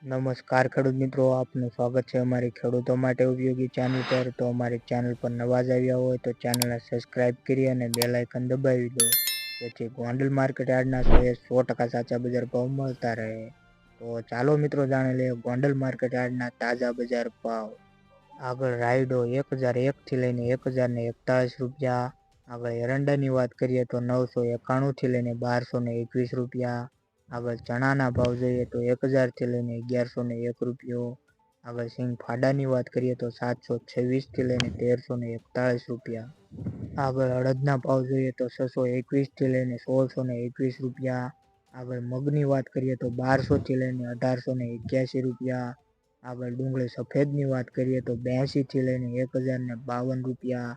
નમસ્કાર ખેડૂત મિત્રો, આપનું સ્વાગત છે અમારી ખેડૂતો માટે ઉપયોગી ચેનલ પર. તો અમારી ચેનલ પર નવા જ આવ્યા હોય તો ચેનલને સબસ્ક્રાઇબ કરી અને બેલ આઇકન દબાવી દો, જેથી ગોંડલ માર્કેટ યાર્ડના 100% સાચા બજાર ભાવ મળતા રહે. તો ચાલો મિત્રો જાણી લઈએ ગોંડલ માર્કેટ યાર્ડના તાજા બજાર ભાવ. આગળ રાયડો 1001 થી લઈને 1041 રૂપિયા. આગળ એરંડાની વાત કરીએ તો 991 થી લઈને 1221 રૂપિયા. આગળ ચણાના ભાવ જોઈએ તો 1000 થી લઈને 1101 રૂપિયો. આગળ સિંગ ફાડાની વાત કરીએ તો 726 થી લઈને 1341 રૂપિયા. આગળ અડદના ભાવ જોઈએ તો 621 થી લઈને 1621 રૂપિયા. આગળ મગની વાત કરીએ તો 1200 થી લઈને 1881 રૂપિયા. આગળ ડુંગળી સફેદની વાત કરીએ તો 82 થી લઈને 1052 રૂપિયા.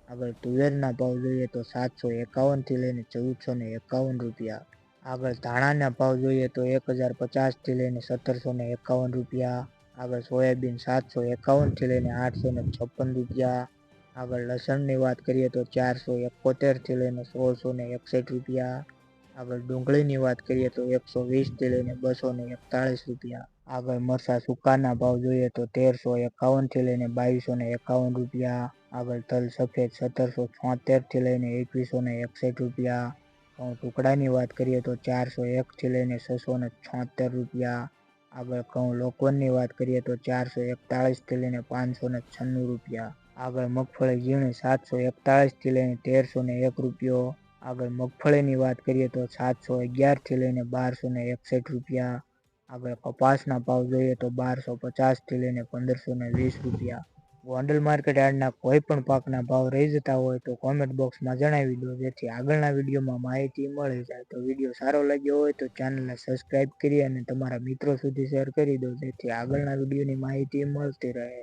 આગળ તુવેરના ભાવ જોઈએ તો 751 થી લઈને 1451 રૂપિયા. આગળ ધાણાના ભાવ જોઈએ તો 1050 થી લઈને 1751 રૂપિયા. આગળ સોયાબીન 751 થી લઈને 856 રૂપિયા. આગળ લસણની વાત કરીએ તો 471 થી લઈને 1661 રૂપિયા. આગળ ડુંગળીની વાત કરીએ તો 120 થી લઈને 241 રૂપિયા. આગળ મરચા સૂકાના ભાવ જોઈએ તો 1351 થી લઈને 2251 રૂપિયા. આગળ તલ સફેદ 1776 થી લઈને 2161 રૂપિયા. ઘઉં ટુકડાની વાત કરીએ તો 401 થી લઈને 676 રૂપિયા. આગળ ઘઉં લોકવનની વાત કરીએ તો 441 થી લઈને 596 રૂપિયા. આગળ મગફળી ઝીણી 741 થી લઈને 1301 રૂપિયો. આગળ મગફળીની વાત કરીએ તો 711 થી લઈને 1261 રૂપિયા. આગળ કપાસના ભાવ જોઈએ તો 1250 થી લઈને 1520 રૂપિયા. ગોંડલ માર્કેટ યાર્ડના કોઈ પણ પાકના ભાવ રહી જતા હોય તો કોમેન્ટ બોક્સમાં જણાવી દો, જેથી આગળના વિડીયોમાં માહિતી મળી જાય. તો વિડીયો સારો લાગ્યો હોય તો ચેનલને સબસ્ક્રાઇબ કરી અને તમારા મિત્રો સુધી શેર કરી દો, જેથી આગળના વિડીયોની માહિતી મળતી રહે.